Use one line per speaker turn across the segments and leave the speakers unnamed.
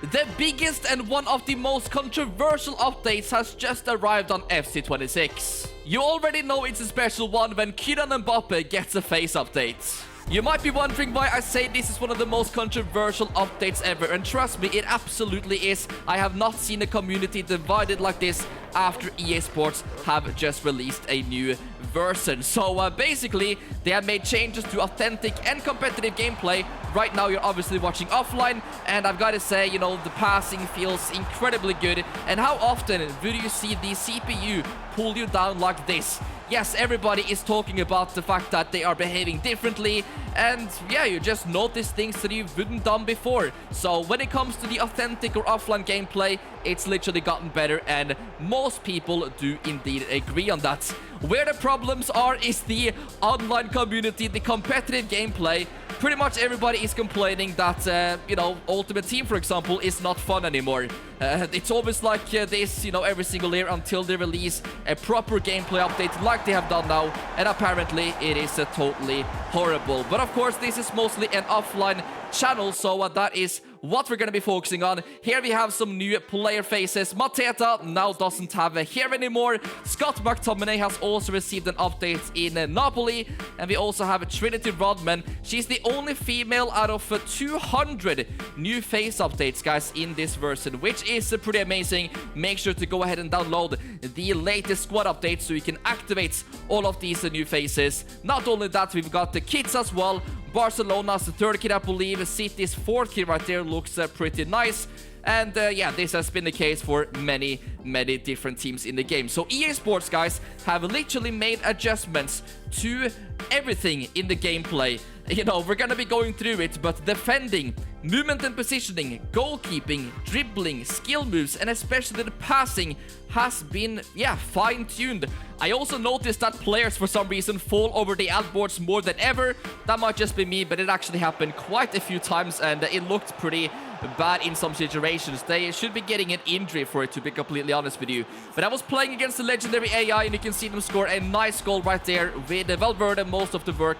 The biggest and one of the most controversial updates has just arrived on FC26. You already know it's a special one when Kylian Mbappe gets a face update. You might be wondering why I say this is one of the most controversial updates ever, and trust me, it absolutely is. I have not seen a community divided like this after EA Sports have just released a new version. So basically, they have made changes to authentic and competitive gameplay. Right now, you're obviously watching offline, and I've got to say, you know, the passing feels incredibly good. And how often do you see the CPU pull you down like this? Yes, everybody is talking about the fact that they are behaving differently, and yeah, you just notice things that you wouldn't done before. So when it comes to the authentic or offline gameplay, it's literally gotten better, and most people do indeed agree on that. Where the problems are is the online community, the competitive gameplay. Pretty much everybody is complaining that, you know, Ultimate Team, for example, is not fun anymore. It's always like this, you know, every single year until they release a proper gameplay update like they have done now. And apparently it is totally horrible. But of course, this is mostly an offline channel, so that is what we're going to be focusing on. Here we have some new player faces. Mateta now doesn't have a hair anymore. Scott McTominay has also received an update in Napoli. And we also have Trinity Rodman. She's the only female out of 200 new face updates, guys, in this version, which is pretty amazing. Make sure to go ahead and download the latest squad updates so you can activate all of these new faces. Not only that, we've got the kits as well. Barcelona's third kit, I believe. City's fourth kit right there looks pretty nice. And yeah, this has been the case for many different teams in the game. So EA Sports, guys, have literally made adjustments to everything in the gameplay. You know, we're gonna be going through it, but defending, movement and positioning, goalkeeping, dribbling, skill moves, and especially the passing has been, yeah, fine-tuned. I also noticed that players for some reason fall over the alt boards more than ever. That might just be me, but it actually happened quite a few times, and it looked pretty bad in some situations. They should be getting an injury for it, to be completely honest with you. But I was playing against the legendary AI, and you can see them score a nice goal right there with Valverde. Most of the work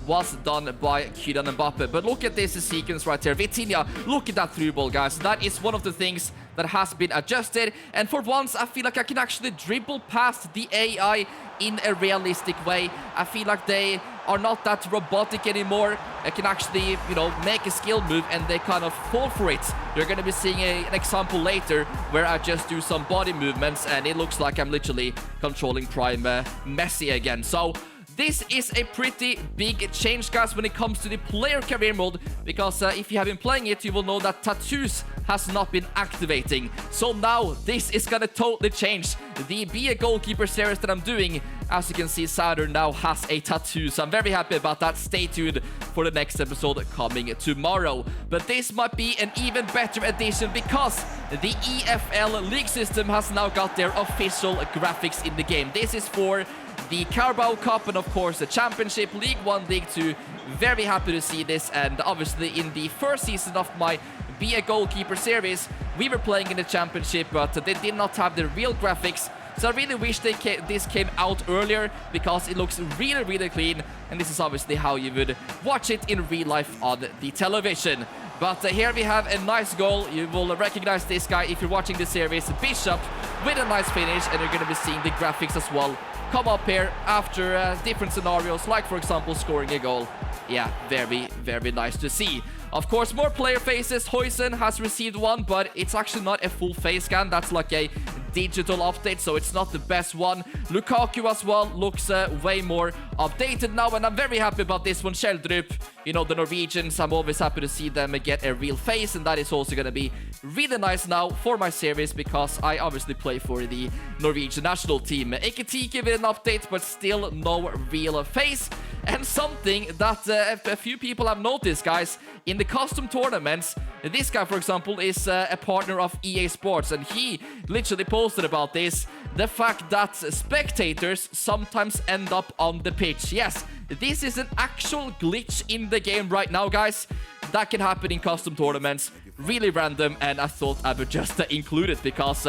was done by Kylian Mbappe. But look at this sequence right here. Vitinha, look at that through ball, guys. That is one of the things that has been adjusted. And for once, I feel like I can actually dribble past the AI in a realistic way. I feel like they are not that robotic anymore. I can actually, you know, make a skill move and they kind of fall for it. You're going to be seeing an example later where I just do some body movements and it looks like I'm literally controlling Prime Messi again. So this is a pretty big change, guys, when it comes to the player career mode, because if you have been playing it, you will know that tattoos has not been activating. So now this is gonna totally change. The Be a Goalkeeper series that I'm doing, as you can see, Saturn now has a tattoo, so I'm very happy about that. Stay tuned for the next episode coming tomorrow. But this might be an even better addition because the EFL League system has now got their official graphics in the game. This is for the Carabao Cup and of course the Championship, League 1, League 2. Very happy to see this, and obviously in the first season of my Be a Goalkeeper series, we were playing in the Championship, but they did not have the real graphics. So I really wish this came out earlier because it looks really clean, and this is obviously how you would watch it in real life on the television. But here we have a nice goal. You will recognize this guy if you're watching this series, Bishop, with a nice finish, and you're going to be seeing the graphics as well come up here after different scenarios, like for example scoring a goal. Yeah, very nice to see. Of course, more player faces. Huijsen has received one, but it's actually not a full face scan. That's like a digital update, so it's not the best one. Lukaku as well looks way more updated now, and I'm very happy about this one. Sheldrup, you know, the Norwegians, I'm always happy to see them get a real face, and that is also going to be really nice now for my series because I obviously play for the Norwegian national team. Ekitike with an update, but still no real face. And something that a few people have noticed, guys, in the custom tournaments, this guy, for example, is a partner of EA Sports, and he literally posted about this, the fact that spectators sometimes end up on the pitch. Yes, this is an actual glitch in the game right now, guys. That can happen in custom tournaments. Really random, and I thought I would just include it because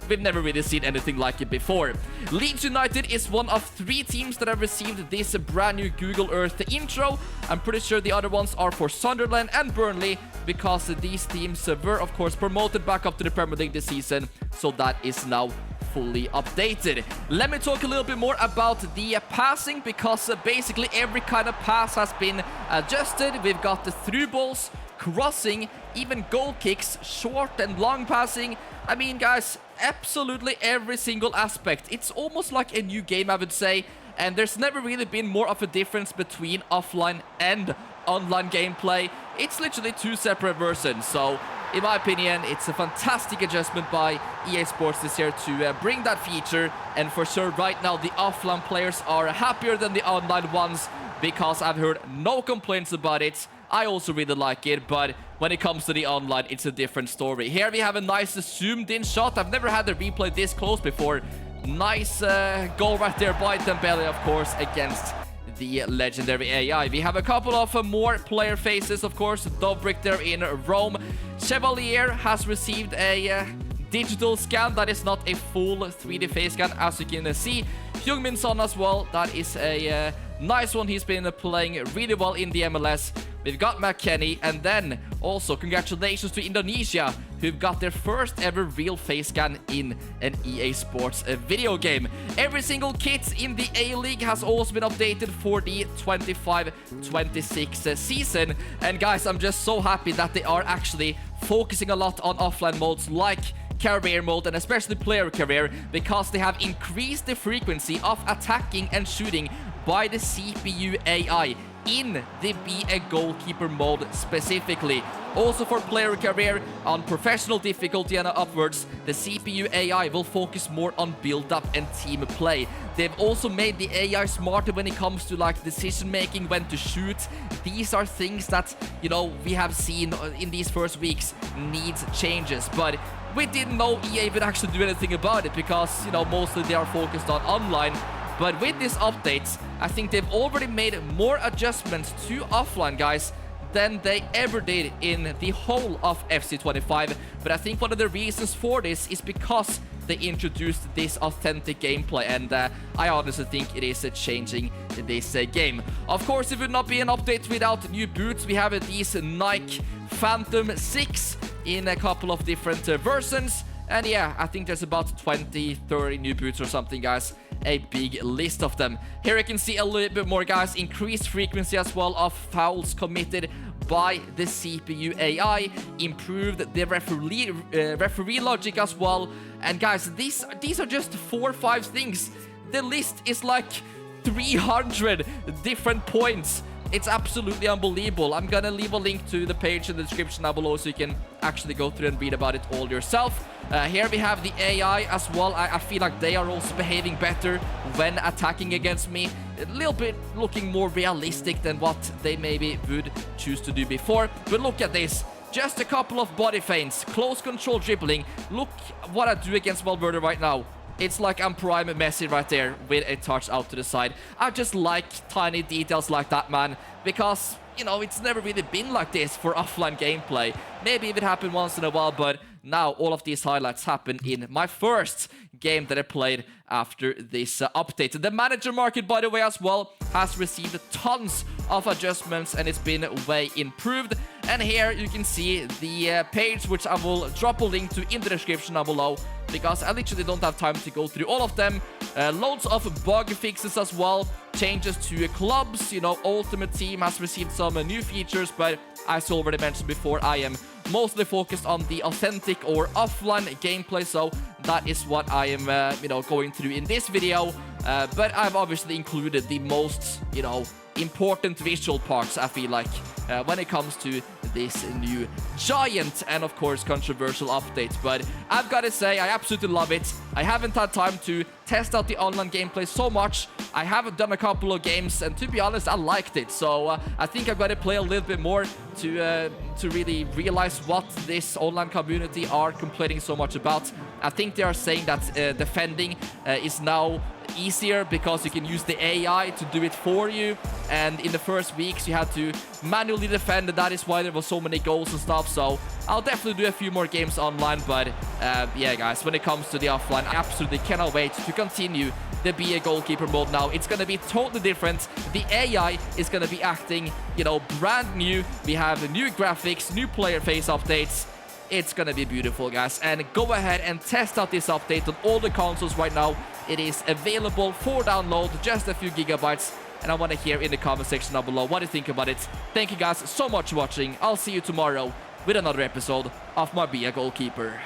We've never really seen anything like it before. Leeds United is one of 3 teams that have received this brand new Google Earth intro. I'm pretty sure the other ones are for Sunderland and Burnley, because these teams were, of course, promoted back up to the Premier League this season. So that is now fully updated. Let me talk a little bit more about the passing, because basically every kind of pass has been adjusted. We've got the through balls, crossing, even goal kicks, short and long passing. I mean, guys, absolutely every single aspect. It's almost like a new game, I would say, and there's never really been more of a difference between offline and online gameplay. It's literally 2 separate versions, so in my opinion, it's a fantastic adjustment by EA Sports this year to bring that feature, and for sure right now the offline players are happier than the online ones, because I've heard no complaints about it. I also really like it, but when it comes to the online, it's a different story. Here we have a nice zoomed-in shot. I've never had a replay this close before. Nice goal right there by Dembele, of course, against the legendary AI. We have a couple of more player faces, of course. Dobrik there in Rome. Chevalier has received a digital scan. That is not a full 3D face scan, as you can see. Heung-min Son as well. That is a nice one. He's been playing really well in the MLS. We've got McKennie, and then also congratulations to Indonesia, who've got their first ever real face scan in an EA Sports video game. Every single kit in the A-League has also been updated for the 25-26 season. And guys, I'm just so happy that they are actually focusing a lot on offline modes like career mode and especially player career, because they have increased the frequency of attacking and shooting by the CPU AI in the Be a Goalkeeper mode specifically. Also for player career, on professional difficulty and upwards, the CPU AI will focus more on build-up and team play. They've also made the AI smarter when it comes to like decision making, when to shoot. These are things that, you know, we have seen in these first weeks needs changes, but we didn't know EA would actually do anything about it, because, you know, mostly they are focused on online. But with these updates, I think they've already made more adjustments to offline, guys, than they ever did in the whole of FC25. But I think one of the reasons for this is because they introduced this authentic gameplay, and I honestly think it is changing this game. Of course, it would not be an update without new boots. We have these Nike Phantom 6 in a couple of different versions. And yeah, I think there's about 20, 30 new boots or something, guys. A big list of them. Here you can see a little bit more, guys. Increased frequency as well of fouls committed by the CPU AI. Improved the referee logic as well. And guys, these are just 4 or 5 things. The list is like 300 different points. It's absolutely unbelievable. I'm gonna leave a link to the page in the description down below so you can actually go through and read about it all yourself. Here we have the AI as well. I feel like they are also behaving better when attacking against me. A little bit looking more realistic than what they maybe would choose to do before. But look at this. Just a couple of body feints, close control dribbling. Look what I do against Valverde right now. It's like I'm prime Messi right there with a touch out to the side. I just like tiny details like that, man, because, you know, it's never really been like this for offline gameplay. Maybe it happened once in a while, but now all of these highlights happen in my first game that I played after this update. The manager market, by the way, as well, has received tons of adjustments and it's been way improved. And here you can see the page, which I will drop a link to in the description down below, because I literally don't have time to go through all of them. Loads of bug fixes as well, changes to clubs. You know, Ultimate Team has received some new features, but as already mentioned before, I am mostly focused on the authentic or offline gameplay, so that is what I am, you know, going through in this video. But I've obviously included the most, you know, important visual parts, I feel like, when it comes to this new giant and of course controversial update. But I've got to say, I absolutely love it. I haven't had time to test out the online gameplay so much. I have done a couple of games, and to be honest, I liked it. So I think I've got to play a little bit more to really realize what this online community are complaining so much about. I think they are saying that defending is now easier because you can use the AI to do it for you. And in the first weeks, you had to manually defend, and that is why there were so many goals and stuff. So I'll definitely do a few more games online, but yeah, guys, when it comes to the offline, I absolutely cannot wait to continue the Be a Goalkeeper mode now. It's gonna be totally different. The AI is gonna be acting, you know, brand new. We have new graphics, new player face updates. It's gonna be beautiful, guys. And go ahead and test out this update on all the consoles right now. It is available for download, just a few gigabytes. And I want to hear in the comment section down below what you think about it. Thank you guys so much for watching. I'll see you tomorrow with another episode of my Be a Goalkeeper.